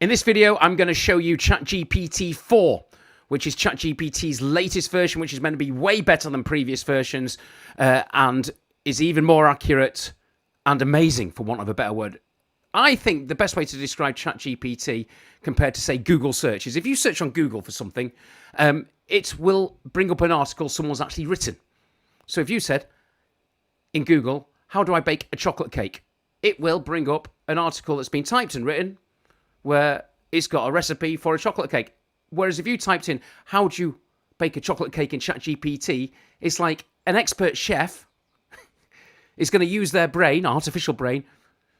In this video, I'm going to show you ChatGPT-4, which is ChatGPT's latest version, which is meant to be way better than previous versions and is even more accurate and amazing, for want of a better word. I think the best way to describe ChatGPT compared to, say, Google search is if you search on Google for something, it will bring up an article someone's actually written. So if you said in Google, how do I bake a chocolate cake? It will bring up an article that's been typed and written where it's got a recipe for a chocolate cake. Whereas if you typed in, how do you bake a chocolate cake in ChatGPT, it's like an expert chef is going to use their brain, artificial brain,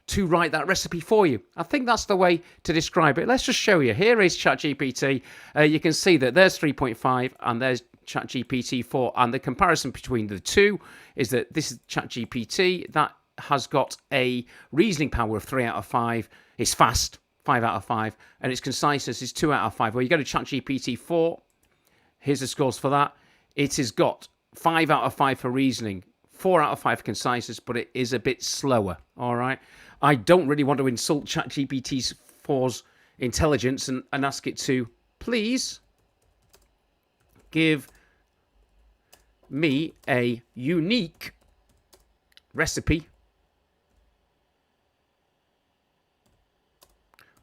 to write that recipe for you. I think that's the way to describe it. Let's just show you. Here is ChatGPT. You can see that there's 3.5 and there's ChatGPT-4. And the comparison between the two is that this is ChatGPT. That has got a reasoning power of 3 out of 5. It's fast, 5 out of 5. And its conciseness is 2 out of 5. Well, you go to ChatGPT-4. Here's the scores for that. It has got 5 out of 5 for reasoning, 4 out of 5 conciseness, but it is a bit slower. All right. I don't really want to insult ChatGPT-4's intelligence and ask it to please give me a unique recipe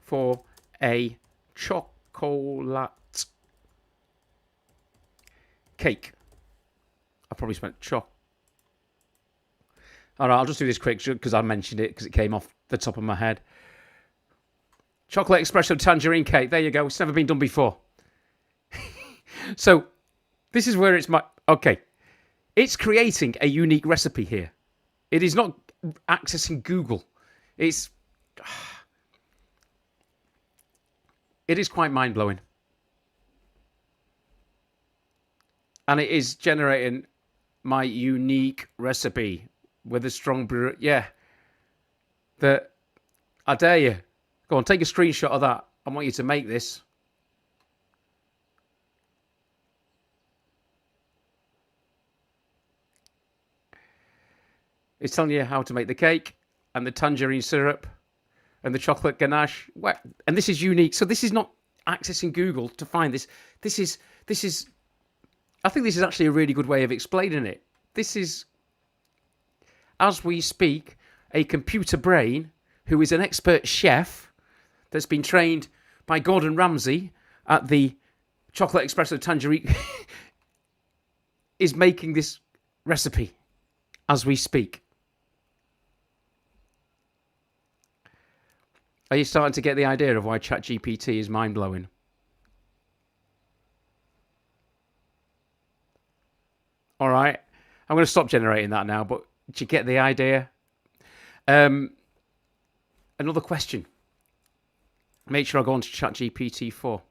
for a chocolate cake. I probably spent all right, I'll just do this quick because I mentioned it because it came off the top of my head. Chocolate espresso tangerine cake. There you go. It's never been done before. So this is where it's okay. It's creating a unique recipe here. It is not accessing Google. It is quite mind-blowing. And it is generating my unique recipe with a strong brew. Yeah. I dare you. Go on, take a screenshot of that. I want you to make this. It's telling you how to make the cake and the tangerine syrup and the chocolate ganache. And this is unique. So this is not accessing Google to find this. This is. I think this is actually a really good way of explaining it. This is, as we speak, a computer brain who is an expert chef that's been trained by Gordon Ramsay at the chocolate espresso tangerine is making this recipe as we speak. Are you starting to get the idea of why ChatGPT is mind-blowing? All right. I'm going to stop generating that now, but do you get the idea? Another question. Make sure I go on to ChatGPT-4.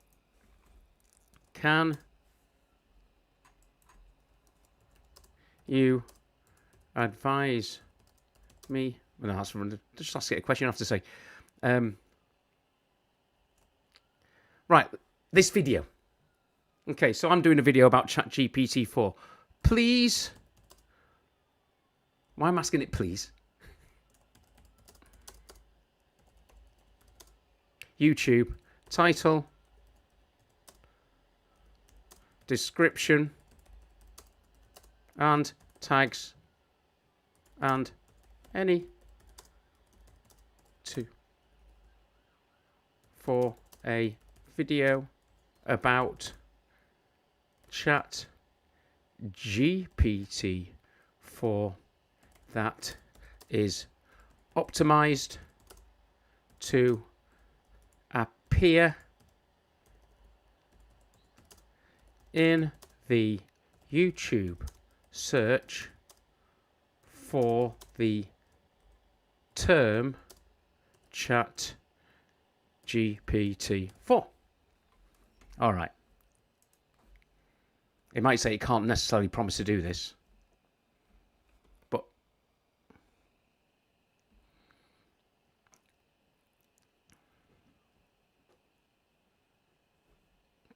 Can you advise me? Well, no, that's just ask it a question. I have to say. Right, this video. Okay, so I'm doing a video about ChatGPT-4. Please. Why am I asking it, please? YouTube, title, description, and tags, and any two for a video about ChatGPT-4 that is optimized to appear in the YouTube search for the term ChatGPT-4. All right. It might say it can't necessarily promise to do this, but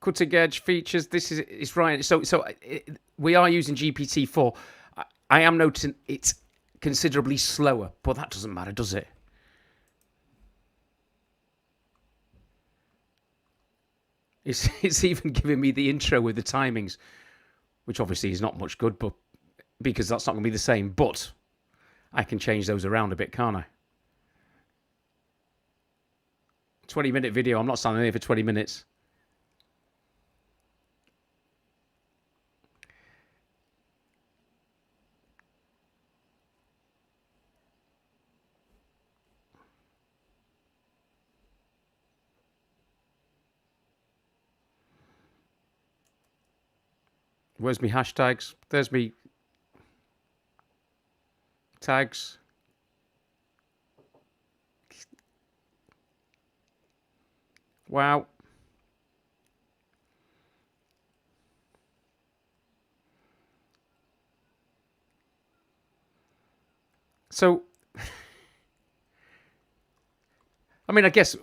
cutting edge features. This is right. So we are using GPT-4. I am noticing it's considerably slower, but that doesn't matter, does it? It's even giving me the intro with the timings, which obviously is not much good, but because that's not going to be the same. But I can change those around a bit, can't I? 20-minute video. I'm not standing here for 20 minutes. Where's my hashtags? There's me tags. Wow. So, I mean, I guess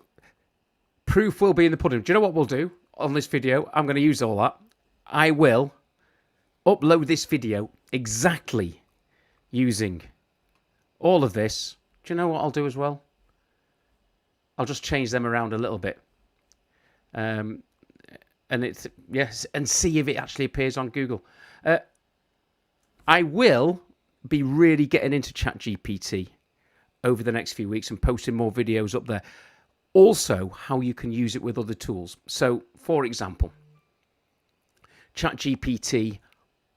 proof will be in the pudding. Do you know what we'll do on this video? I'm going to use all that. I will upload this video exactly using all of this. Do you know what I'll do as well? I'll just change them around a little bit. And it's, yes, and see if it actually appears on Google. I will be really getting into ChatGPT over the next few weeks and posting more videos up there. Also, how you can use it with other tools. So, for example, ChatGPT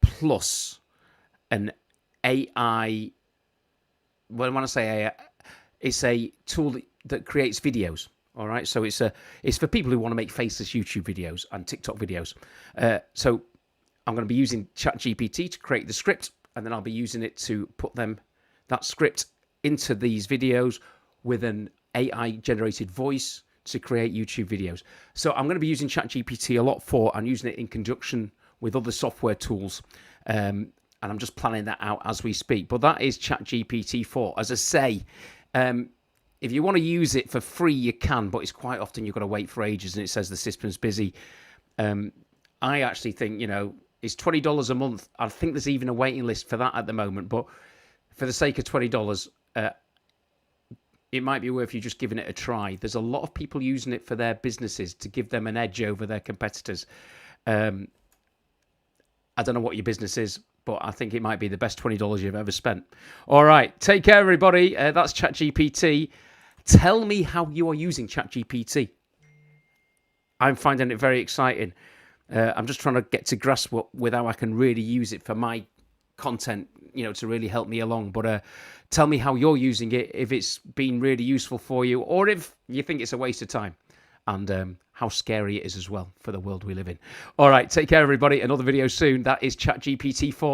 plus an AI. When I say AI, it's a tool that creates videos. All right, so it's for people who want to make faceless YouTube videos and TikTok videos. So I'm going to be using ChatGPT to create the script, and then I'll be using it to put that script into these videos with an AI generated voice to create YouTube videos. So I'm going to be using ChatGPT a lot and using it in conjunction with other software tools. And I'm just planning that out as we speak. But that is ChatGPT-4. As I say, if you want to use it for free, you can, but it's quite often you've got to wait for ages and it says the system's busy. I actually think, it's $20 a month. I think there's even a waiting list for that at the moment. But for the sake of $20, it might be worth you just giving it a try. There's a lot of people using it for their businesses to give them an edge over their competitors. I don't know what your business is, but I think it might be the best $20 you've ever spent. All right. Take care, everybody. That's ChatGPT. Tell me how you are using ChatGPT. I'm finding it very exciting. I'm just trying to get to grasp with how I can really use it for my content, to really help me along. But tell me how you're using it, if it's been really useful for you, or if you think it's a waste of time, and how scary it is as well for the world we live in. All right. Take care, everybody. Another video soon. That is ChatGPT-4.